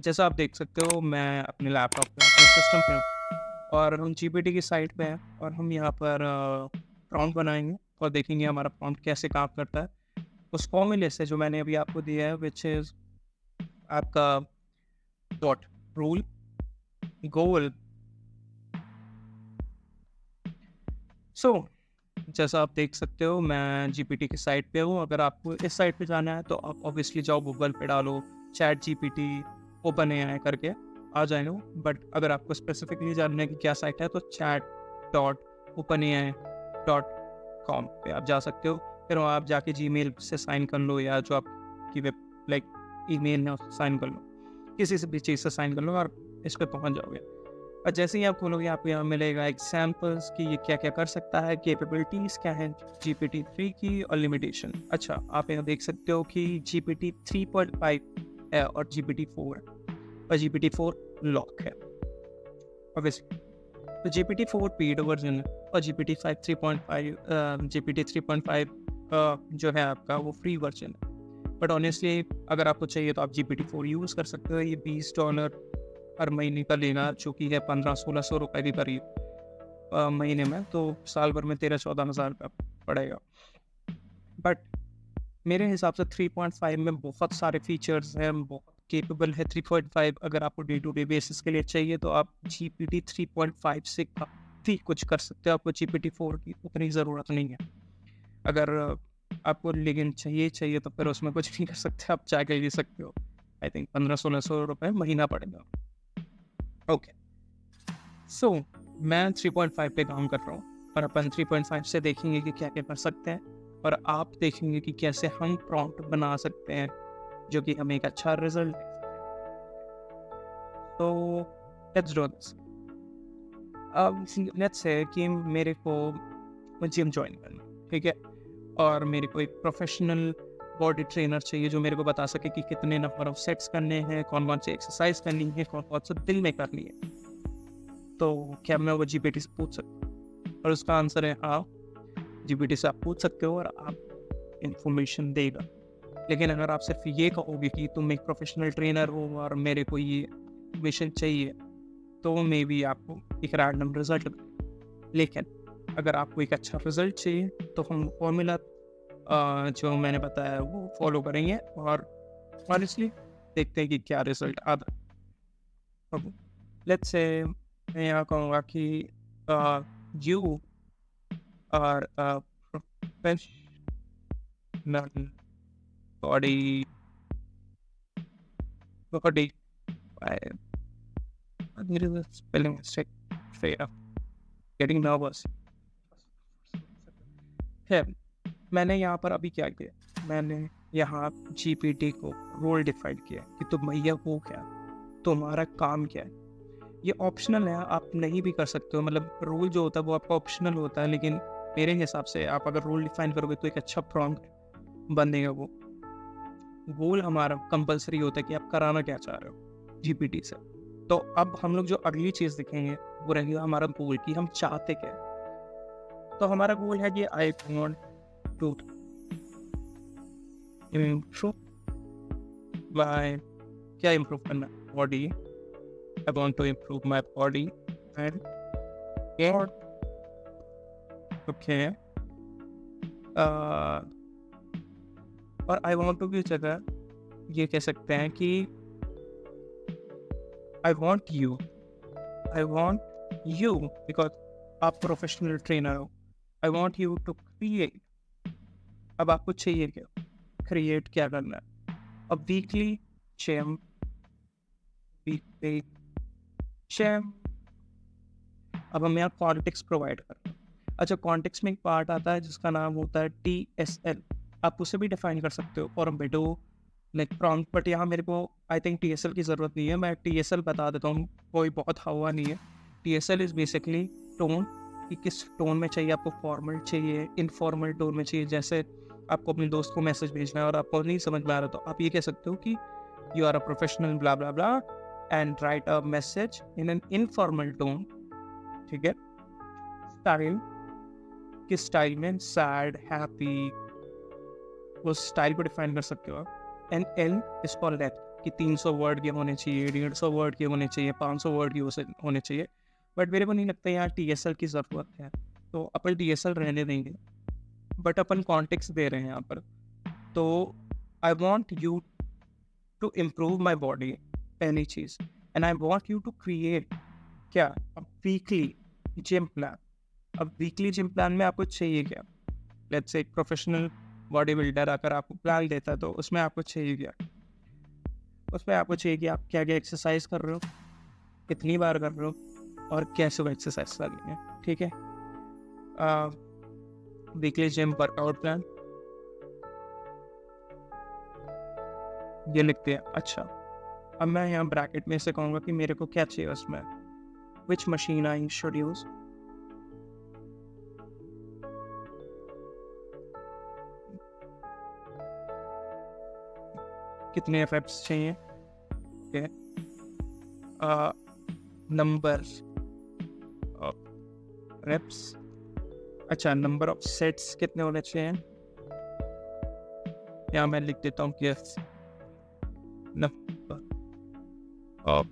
जैसा आप देख सकते हो मैं अपने लैपटॉप पे अपने सिस्टम पे हूँ और हम जीपीटी की साइट पे हैं और हम यहाँ पर प्रॉम्प्ट बनाएंगे और देखेंगे हमारा प्रॉम्प्ट कैसे काम करता है। उस फॉर्मूले से जो मैंने अभी आपको दिया है विच इज़ आपका डॉट रूल गोल। सो जैसा आप देख सकते हो मैं जीपीटी की साइट पे हूँ। अगर आपको इस साइट पे जाना है तो आप ऑब्वियसली जाओ गूगल पे डालो चैट जीपीटी ओपन एआई करके आ जाएगा। बट अगर आपको स्पेसिफिकली जानना है कि क्या साइट है तो chat dot open AI dot com पे आप जा सकते हो। फिर वहाँ आप जाके जीमेल से साइन कर लो या जो आपकी वेब लाइक ईमेल है उससे साइन कर लो, किसी से भी चीज़ से साइन कर लो और इस पर पहुँच जाओगे। और जैसे ही आप खोलोगे आपको यहाँ मिलेगा एग्जाम्पल्स कि ये क्या क्या कर सकता है, कैपेबिलिटीज़ क्या है GPT-3 की और लिमिटेशन। अच्छा, आप यहाँ देख सकते हो कि GPT 3.5 है और GPT 4 है और GPT 4 लॉक है ऑब्वियसली। तो GPT 4 पेड वर्जन है और GPT 3.5 जो है आपका वो फ्री वर्जन है। बट ऑनेस्टली अगर आपको चाहिए तो आप GPT 4 यूज़ कर सकते हो। ये $20 हर महीने का लेगा जो कि है 1500-1600 रुपये के करीब महीने में, तो साल भर में 13-14 हज़ार रुपये पड़ेगा। बट मेरे हिसाब से 3.5 में बहुत सारे फीचर्स हैं, बहुत केपेबल है 3.5। अगर आपको डे टू डे बेसिस के लिए चाहिए तो आप GPT 3.5 से काफ़ी कुछ कर सकते हो। आपको GPT 4 की उतनी ज़रूरत नहीं है। अगर आपको लेकिन चाहिए तो फिर उसमें कुछ नहीं कर सकते, आप चाय के ले सकते हो। आई थिंक 1500-1600 रुपये महीना पड़ेगा। ओके, सो मैं 3.5 पे काम कर रहा हूँ और अपन 3.5 से देखेंगे कि क्या क्या कर सकते हैं और आप देखेंगे कि कैसे हम प्रॉम्प्ट बना सकते हैं जो कि हमें एक अच्छा रिजल्ट। तो लेट्स डू दिस। अब लेट्स से कि मेरे को जिम ज्वाइन करना, ठीक है, और मेरे को एक प्रोफेशनल बॉडी ट्रेनर चाहिए जो मेरे को बता सके कि कितने नंबर ऑफ सेट्स करने हैं, कौन कौन सी एक्सरसाइज करनी है, कौन कौन सा दिन में करनी है। तो क्या मैं वो जीपीटी से पूछ सकता हूँ? और उसका आंसर है हाँ, जीपीटी से आप पूछ सकते हो और आप इंफॉर्मेशन देगा। लेकिन अगर आप सिर्फ ये कहोगे कि तुम एक प्रोफेशनल ट्रेनर हो और मेरे को ये इंफॉर्मेशन चाहिए, तो मे बी आपको एक रैंडम रिजल्ट मिले। लेकिन अगर आपको एक अच्छा रिजल्ट चाहिए तो हम फॉर्मूला जो मैंने बताया वो फॉलो करेंगे और ऑनेस्टली देखते हैं कि क्या रिजल्ट आता है। लेट्स से मैं यहाँ कहूँगा कि you are professional body body there is a spelling mistake. Fair. Getting nervous. है, मैंने यहाँ पर अभी क्या किया, मैंने यहाँ जीपीटी को रोल डिफाइन किया कि तुम भैया हो क्या, तुम्हारा काम क्या है। ये ऑप्शनल है, आप नहीं भी कर सकते हो, मतलब रोल जो होता है वो आपका ऑप्शनल होता है, लेकिन मेरे हिसाब से आप अगर रोल डिफाइन करोगे तो एक अच्छा प्रॉम्प्ट बनेगा। वो गोल हमारा कंपलसरी होता है कि आप कराना क्या चाह रहे हो जीपीटी से। तो अब हम लोग जो अगली चीज़ दिखेंगे वो रहेगा हमारा गोल कि हम चाहते क्या है। तो हमारा गोल है कि I want to improve my, क्या इम्प्रूव करना, body. I want to improve my body and okay, और आई वांट टू की जगह ये कह सकते हैं कि I want you, I want you because आप प्रोफेशनल ट्रेनर हो। I want you to create. अब आपको चाहिए क्या, क्रिएट क्या करना है। अब वीकली चैम वीकली चैम अब हम यहाँ कॉन्टेक्स्ट प्रोवाइड करते हैं। अच्छा, कॉन्टेक्स्ट में एक पार्ट आता है जिसका नाम होता है TSL। आप उसे भी डिफाइन कर सकते हो फॉर बेटो लाइक प्रॉम्प्ट, बट यहाँ मेरे को आई थिंक TSL की ज़रूरत नहीं है। मैं TSL बता देता हूँ, कोई बहुत हवा नहीं है। TSL इज़ बेसिकली टोन, कि किस टोन में चाहिए आपको, फॉर्मल चाहिए, इनफॉर्मल टोन में चाहिए। जैसे आपको अपने दोस्त को मैसेज भेजना है और आपको नहीं समझ में आ रहा तो आप ये कह सकते हो कि you are a professional blah blah blah and write a message in an informal tone, ठीक है। स्टाइल, किस स्टाइल में, सैड, हैप्पी, उस स्टाइल को डिफाइन कर सकते हो आप। And L is for length, कि 300 वर्ड के होने चाहिए, 150 वर्ड के होने चाहिए, 500 वर्ड के होने चाहिए, बट मेरे को नहीं लगता यहाँ TSL की ज़रूरत है, तो अपन TSL रहने देंगे, बट अपन कॉन्टेक्स्ट दे रहे हैं यहाँ पर। तो I want you to improve my body, पहली चीज़, and I want you to create क्या, वीकली जिम प्लान। अब वीकली जिम प्लान में आपको चाहिए क्या? लेट्स से एक प्रोफेशनल बॉडी बिल्डर अगर आपको प्लान देता है तो उसमें आपको चाहिए क्या? उसमें आपको चाहिए कि आप क्या क्या एक्सरसाइज कर रहे हो, कितनी बार कर रहे हो, और कैसे वो एक्सरसाइज कर रही है। ठीक है, वीकली जिम वर्कआउट प्लान ये लिखते हैं। अच्छा, अब मैं यहाँ ब्रैकेट में से कहूँगा कि मेरे को क्या चाहिए उसमें, which machine I should use, कितने एफएप्स चाहिए, ओके, नंबर ऑफ रेप्स, अच्छा नंबर ऑफ सेट्स कितने होने चाहिए, यहाँ मैं लिख देता हूँ कि number of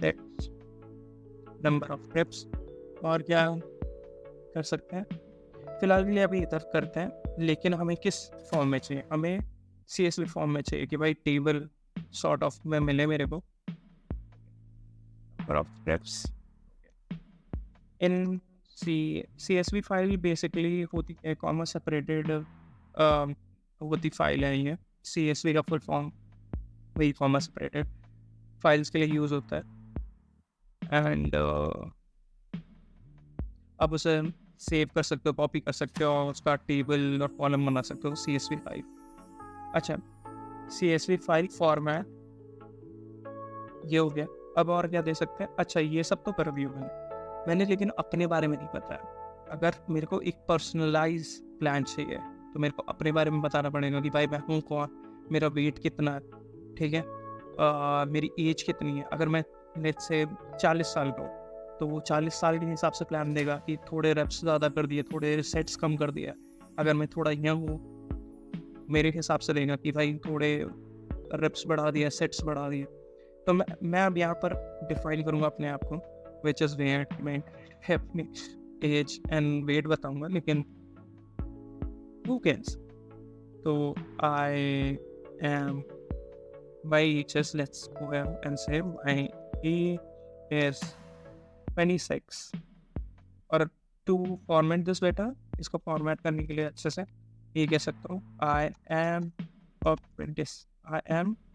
sets, number of reps, और क्या कर सकते हैं फिलहाल के लिए अभी इधर करते हैं। लेकिन हमें किस फॉर्म में चाहिए, हमें CSV फॉर्म में चाहिए कि भाई टेबल सॉर्ट ऑफ में मिले मेरे को, number of reps in CSV file basically होती है कॉमा सेपरेटेड होती फाइल है ये। CSV का फुल फॉर्म वही कॉमा सेपरेटेड फाइल्स के लिए यूज़ होता है, एंड अब उसे सेव कर सकते हो, कॉपी कर सकते हो, और उसका टेबल और कॉलम बना सकते हो CSV फाइल। अच्छा, CSV फाइल फॉर्मेट ये हो गया। अब और क्या दे सकते हैं, अच्छा ये सब तो कर दिया मैंने लेकिन अपने बारे में नहीं पता है। अगर मेरे को एक पर्सनलाइज प्लान चाहिए तो मेरे को अपने बारे में बताना पड़ेगा कि भाई मैं हूँ कौन, मेरा वेट कितना है, ठीक है, मेरी एज कितनी है। अगर मैं लेट्स से 40 साल का हूँ तो वो 40 साल के हिसाब से प्लान देगा कि थोड़े रेप्स ज़्यादा कर दिए, थोड़े सेट्स कम कर दिया। अगर मैं थोड़ा यंग हूँ मेरे हिसाब से देगा कि भाई थोड़े रेप्स बढ़ा दिया, सेट्स बढ़ा दिए। तो मैं अब यहाँ पर डिफाइन करूँगा अपने आप को, विच इज़ वेट, मैं अपनी एज एंड वेट बताऊँगा, लेकिन who cares? तो I am, by just let's go ahead and say my age is 26, और to format this better, इसको फॉर्मेट करने के लिए अच्छे से ये कह सकता हूँ I am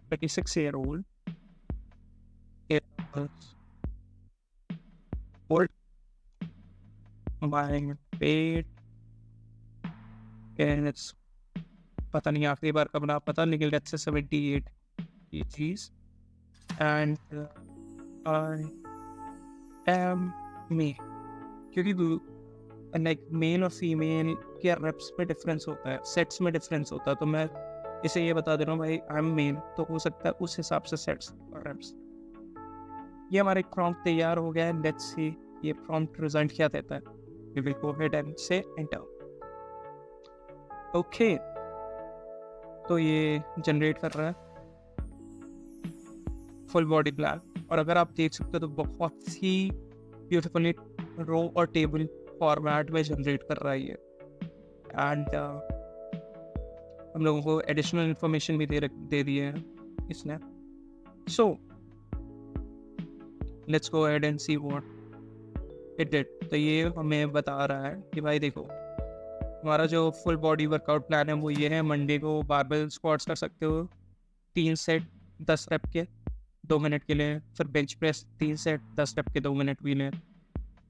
26 year old, old, my weight is, पता नहीं आखिरी बार कब ना पता, लेकिन let's say 78 kgs, and I am मे, क्योंकि लाइक मेल और फीमेल के रेप्स में डिफरेंस होता है, सेट्स में डिफरेंस होता है, तो मैं इसे ये बता दे रहा हूँ भाई आई एम मेल, तो हो सकता है उस हिसाब से सेट्स और रेप्स। ये हमारा एक प्रॉम्प्ट तैयार हो गया है। लेट्स सी ये प्रॉम्प्ट रिजल्ट क्या देता है। We will go ahead and से एंटर। ओके, तो ये जनरेट कर रहा है फुल बॉडी प्लान, और अगर आप देख सकते हो तो बहुत ही ब्यूटीफुली रो और टेबल फॉर्मेट में जनरेट कर रहा है ये, एंड हम लोगों को एडिशनल इंफॉर्मेशन भी दे दिए हैं इसने। So let's go ahead and see what it did. तो ये हमें बता रहा है कि भाई देखो हमारा जो फुल बॉडी वर्कआउट प्लान है वो ये है। मंडे को बारबेल स्क्वाट्स कर सकते हो 3 सेट 10 रेप के 2 मिनट के लिए, फिर बेंच प्रेस 3 सेट 10 रेप के 2 मिनट भी लें।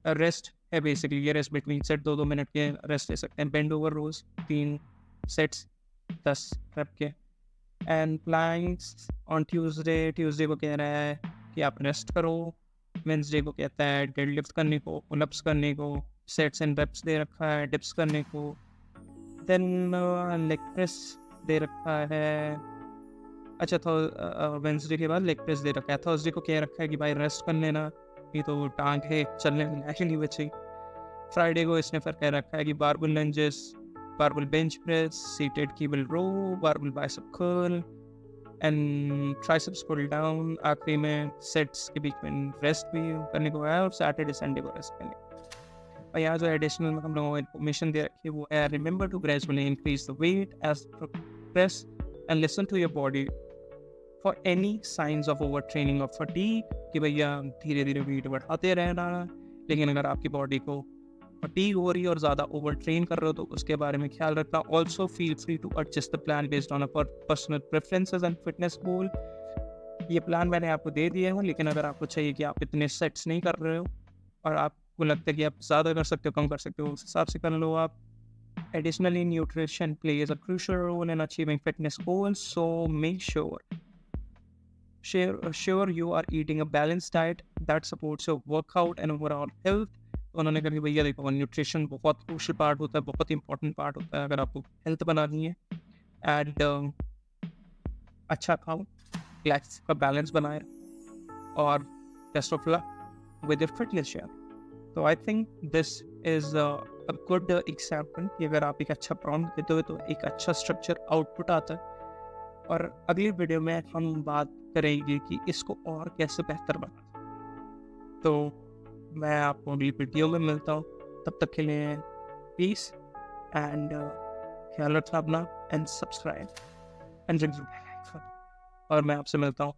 रेस्ट है बेसिकली ये, रेस्ट बिटवीन सेट 2-2 मिनट के रेस्ट ले सकते हैं। बेंड ओवर रोज 3 सेट्स 10 रेप के, एंड प्लैंक्स ऑन ट्यूसडे को कह रहा है कि आप रेस्ट करो। वेंसडे को कहता है डेडलिफ्ट करने को, पुलअप्स करने को, सेट्स एंड रेप्स दे रखा है, डिप्स करने को, देन लेग प्रेस दे रखा है। अच्छा, तो वेंसडे के बाद लेग प्रेस दे रखा है। थर्सडे को कह रखा है कि भाई रेस्ट कर लेना, ये तो टांग है चलने में नहीं बची। फ्राइडे को इसने फिर कह रखा है कि barbell lunges, barbell bench press, seated cable row, barbell bicep curl, and triceps pull down, आखिरी में सेट्स के बीच में रेस्ट भी करने को है और सैटरडे संडे को रेस्ट करने को। और यहाँ जो एडिशनल में हम लोगों को इन्फॉर्मेशन दे रखी है वो है, remember to gradually increase the weight as progress and listen to your body for any signs of over training of fatigue, कि भैया धीरे धीरे वेट बढ़ाते रहना, लेकिन अगर आपकी बॉडी को फटीग हो रही है और ज़्यादा ओवर ट्रेन कर रहे हो तो उसके बारे में ख्याल रखना। Also feel free to adjust the plan based on a personal preferences and fitness goal. ये प्लान मैंने आपको दे दिया है, लेकिन अगर आपको चाहिए कि आप इतने सेट्स नहीं कर रहे हो और आपको लगता है कि आप ज़्यादा कर सकते हो, कम कर सकते हो, उस हिसाब से कर लो आप। Additionally, nutrition plays a crucial role in achieving fitness goals, so make sure you are eating a balanced diet that supports your workout and overall health. तो उन्होंने कहा कि भैया देखो, न्यूट्रिशन बहुत क्रूशल पार्ट होता है, बहुत इंपॉर्टेंट पार्ट होता है अगर आपको हेल्थ बनानी है। एंड अच्छा खाओ, लाइफ का बैलेंस बनाए, और best of luck with your fitness share. तो I think this is a good example कि अगर आप एक अच्छा प्रॉम्प्ट देते हो तो एक अच्छा स्ट्रक्चर आउटपुट आता है। और अगली वीडियो में हम बात करेंगे कि इसको और कैसे बेहतर बना। तो मैं आपको अगली वीडियो में मिलता हूँ, तब तक के लिए पीस एंड ख्याल रखना अपना, एंड सब्सक्राइब एंड और मैं आपसे मिलता हूँ